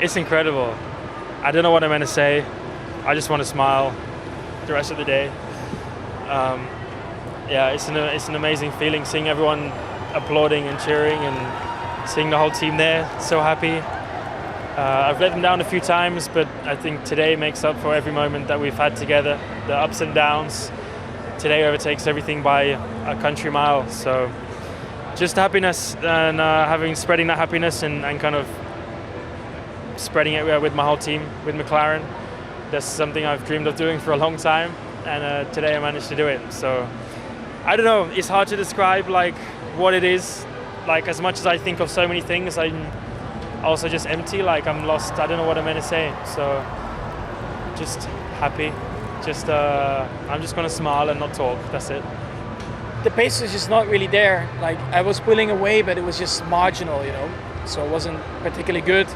It's incredible. I don't know what I'm going to say. I just want to smile the rest of the day. Yeah, it's an amazing feeling seeing everyone applauding and cheering and seeing the whole team there, so happy. I've let them down a few times, but I think today makes up for every moment that we've had together, the ups and downs. Today overtakes everything by a country mile, so just happiness and spreading that happiness and kind of spreading it with my whole team, with McLaren. That's something I've dreamed of doing for a long time, and today I managed to do it. So I don't know, it's hard to describe like what it is. Like, as much as I think of so many things, I'm also just empty, like I'm lost. I don't know what I'm going to say. So just happy. I'm just going to smile and not talk. That's it. The pace was just not really there. Like, I was pulling away, but it was just marginal, so it wasn't particularly good.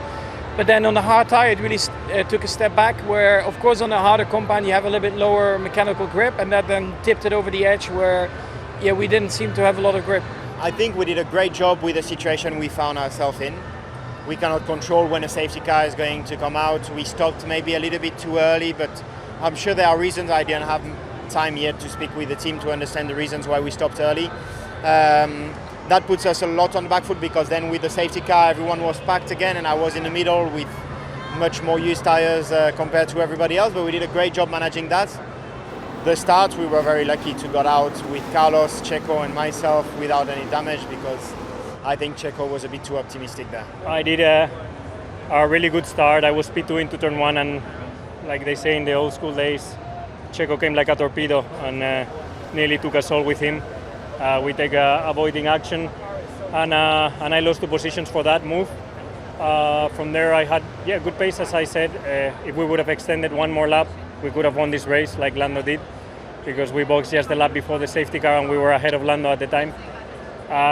But then on the hard tire, it really took a step back, where of course on the harder compound you have a little bit lower mechanical grip, and that then tipped it over the edge where we didn't seem to have a lot of grip. I think we did a great job with the situation we found ourselves in. We cannot control when a safety car is going to come out. We stopped maybe a little bit too early, but I'm sure there are reasons. I didn't have time yet to speak with the team to understand the reasons why we stopped early. That puts us a lot on the back foot, because then with the safety car everyone was packed again and I was in the middle with much more used tires compared to everybody else, but we did a great job managing that. The start, we were very lucky to got out with Carlos, Checo and myself without any damage, because I think Checo was a bit too optimistic there. I did a really good start. I was P2 into turn 1, and like they say in the old school days, Checo came like a torpedo and nearly took us all with him. We take avoiding action, and I lost 2 positions for that move. From there I had good pace, as I said. If we would have extended one more lap, we could have won this race like Lando did, because we boxed just the lap before the safety car and we were ahead of Lando at the time.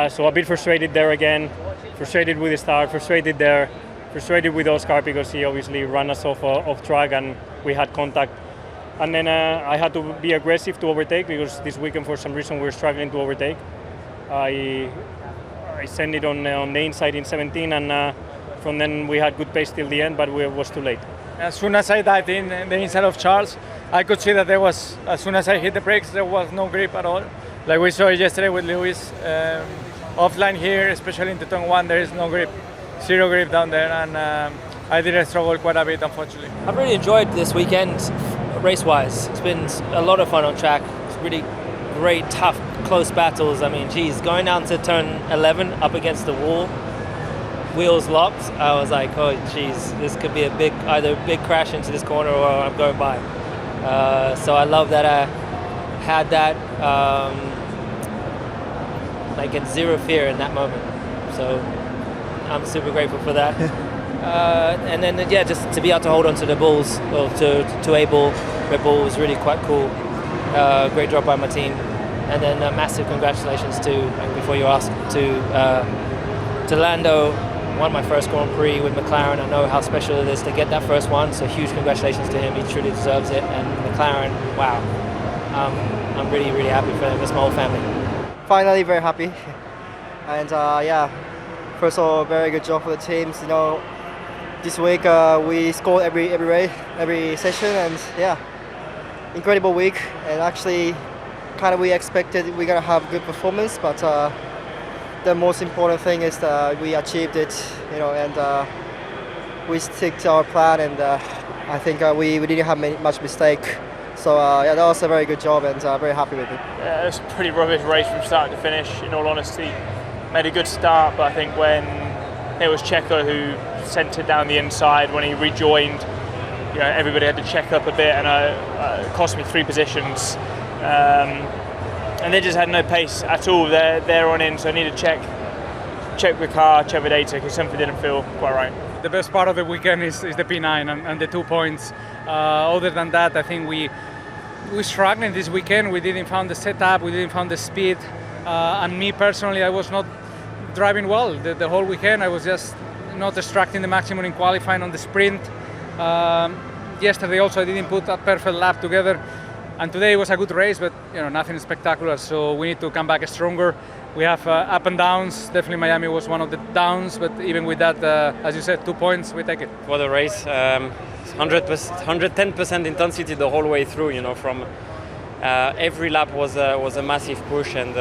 So a bit frustrated there again, frustrated with the start, frustrated there, frustrated with Oscar because he obviously ran us off track and we had contact. And then I had to be aggressive to overtake, because this weekend for some reason we were struggling to overtake. I sent it on the inside in 17, and from then we had good pace till the end, but it was too late. As soon as I dived in the inside of Charles, I could see that as soon as I hit the brakes, there was no grip at all. Like we saw yesterday with Lewis, offline here, especially into turn 1, there is no grip, 0 grip down there, and I did struggle quite a bit, unfortunately. I've really enjoyed this weekend, race-wise. It's been a lot of fun on track. It's really great, tough, close battles. I mean, geez, going down to turn 11 up against the wall, wheels locked, I was like, oh geez, this could be either a big crash into this corner or I'm going by. So I love that I had that, like in zero fear in that moment. So I'm super grateful for that. And then just to be able to hold on to the bulls, or to Abel, Red Bull was really quite cool. Great job by my team. And then massive congratulations before you ask, to Lando. Won my first Grand Prix with McLaren. I know how special it is to get that first one, so huge congratulations to him. He truly deserves it. And McLaren, wow, I'm really, really happy for him. It's my whole family. Finally, very happy. And first of all, very good job for the teams. This week we scored every session, and incredible week. And actually, kind of we expected we're gonna have good performance, but the most important thing is that we achieved it, and we stick to our plan, and I think we didn't have much mistake. So that was a very good job, and very happy with it. Yeah, it was a pretty rubbish race from start to finish, in all honesty. Made a good start, but I think when it was Checo who sent it down the inside, when he rejoined, everybody had to check up a bit, and it cost me 3 positions. And they just had no pace at all. They're on in, so I need to check the car, check the data, because something didn't feel quite right. The best part of the weekend is the P9 and the 2 points. Other than that, I think we struggled this weekend. We didn't find the setup, we didn't find the speed, and me personally, I was not driving well the whole weekend. I was just not extracting the maximum in qualifying on the sprint. Yesterday also I didn't put a perfect lap together. And today was a good race, but nothing spectacular. So we need to come back stronger. we have up and downs. Definitely Miami was one of the downs, but even with that, as you said, 2 points, we take it. What a race. 110% intensity the whole way through, you know, from every lap was a massive push, and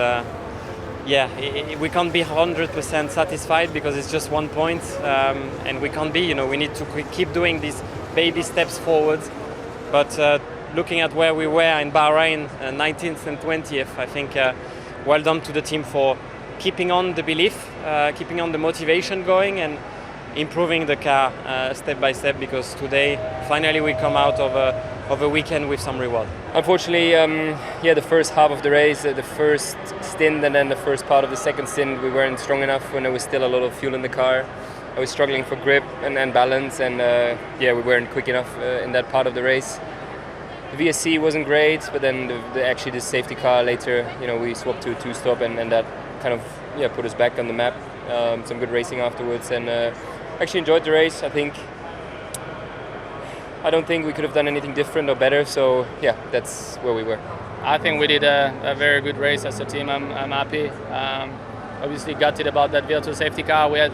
we can't be 100% satisfied because it's just 1 point, and we can't be, you know, we need to keep doing these baby steps forward. But looking at where we were in Bahrain, 19th and 20th, I think well done to the team for keeping on the belief, keeping on the motivation going, and improving the car step by step, because today finally we come out of a weekend with some reward. Unfortunately, the first half of the race, the first stint and then the first part of the second stint, we weren't strong enough when there was still a lot of fuel in the car. I was struggling for grip and balance, and we weren't quick enough in that part of the race. The VSC wasn't great, but then actually the safety car later, you know, we swapped to a two-stop, and that kind of put us back on the map. Some good racing afterwards, and actually enjoyed the race. I don't think we could have done anything different or better, so that's where we were. I think we did a very good race as a team. I'm happy. Obviously gutted about that virtual safety car. We had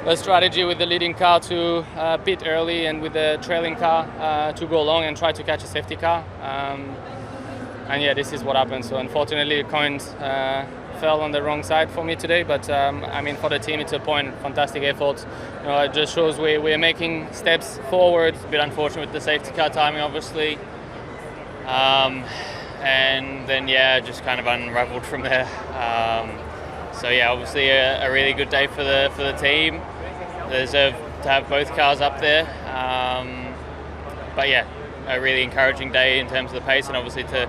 a strategy with the leading car to pit early, and with the trailing car to go long and try to catch a safety car. This is what happened. So unfortunately, the coins fell on the wrong side for me today, but for the team it's a point. Fantastic effort. You know, it just shows we're making steps forward. A bit unfortunate with the safety car timing, obviously, and then just kind of unraveled from there. Obviously a really good day for the team. They deserve to have both cars up there, a really encouraging day in terms of the pace, and obviously to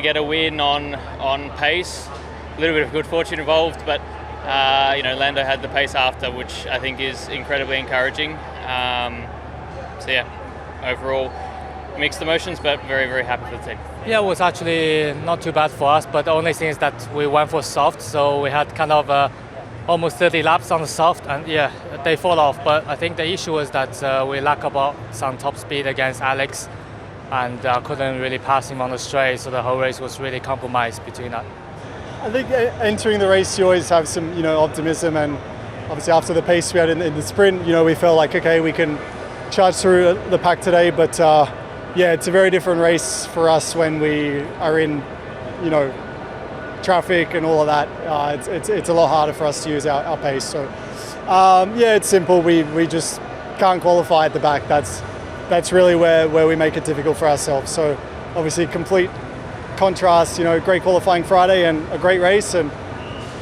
get a win on pace. A little bit of good fortune involved, but Lando had the pace after, which I think is incredibly encouraging. Overall mixed emotions, but very, very happy for the team. Yeah, it was actually not too bad for us, but the only thing is that we went for soft, so we had kind of almost 30 laps on the soft, and they fall off. But I think the issue was that we lack about some top speed against Alex, and couldn't really pass him on the straight, so the whole race was really compromised between that. I think entering the race, you always have some, optimism, and obviously after the pace we had in the sprint, we felt like, okay, we can charge through the pack today, but it's a very different race for us when we are in, traffic and all of that. It's a lot harder for us to use our pace. So, it's simple. We just can't qualify at the back. That's really where we make it difficult for ourselves. So, obviously, complete contrast. Great qualifying Friday and a great race, and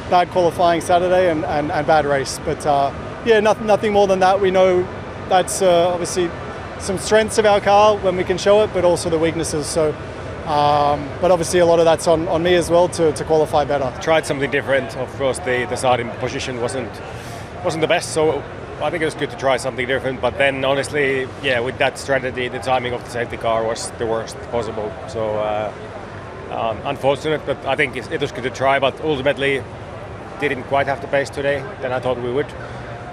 bad qualifying Saturday and bad race. But nothing more than that. We know that's obviously some strengths of our car when we can show it, but also the weaknesses. So, but obviously a lot of that's on me as well to qualify better. Tried something different. Of course, the starting position wasn't the best, so I think it was good to try something different. But then, honestly, with that strategy, the timing of the safety car was the worst possible. So unfortunate, but I think it was good to try. But ultimately, didn't quite have the pace today than I thought we would.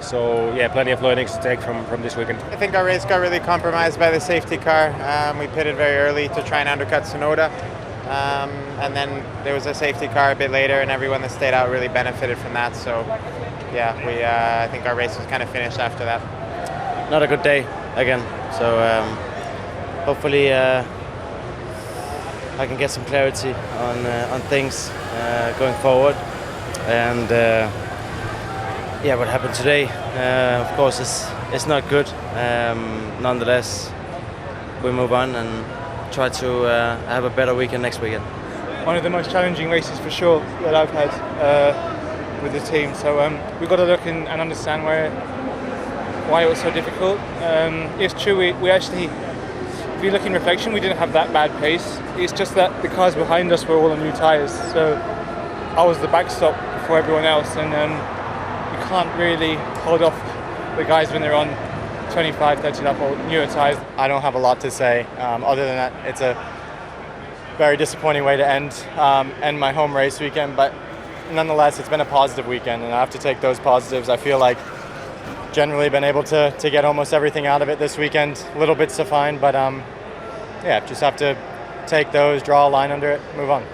So plenty of learnings to take from this weekend. I think our race got really compromised by the safety car. We pitted very early to try and undercut Tsunoda, and then there was a safety car a bit later, and everyone that stayed out really benefited from that. So I think our race was kind of finished after that. Not a good day again. So hopefully I can get some clarity on things going forward, and. What happened today, of course, it's not good. Nonetheless, we move on and try to have a better weekend next weekend. One of the most challenging races for sure that I've had with the team. So we've got to look and understand why it was so difficult. It's true, we actually, if you look in reflection, we didn't have that bad pace. It's just that the cars behind us were all on new tyres. So I was the backstop before everyone else, and you can't really hold off the guys when they're on 25, 30 lap or newer tyres. I don't have a lot to say other than that it's a very disappointing way to end my home race weekend, but nonetheless it's been a positive weekend, and I have to take those positives. I feel like generally been able to get almost everything out of it this weekend. Little bits to find, but just have to take those, draw a line under it, move on.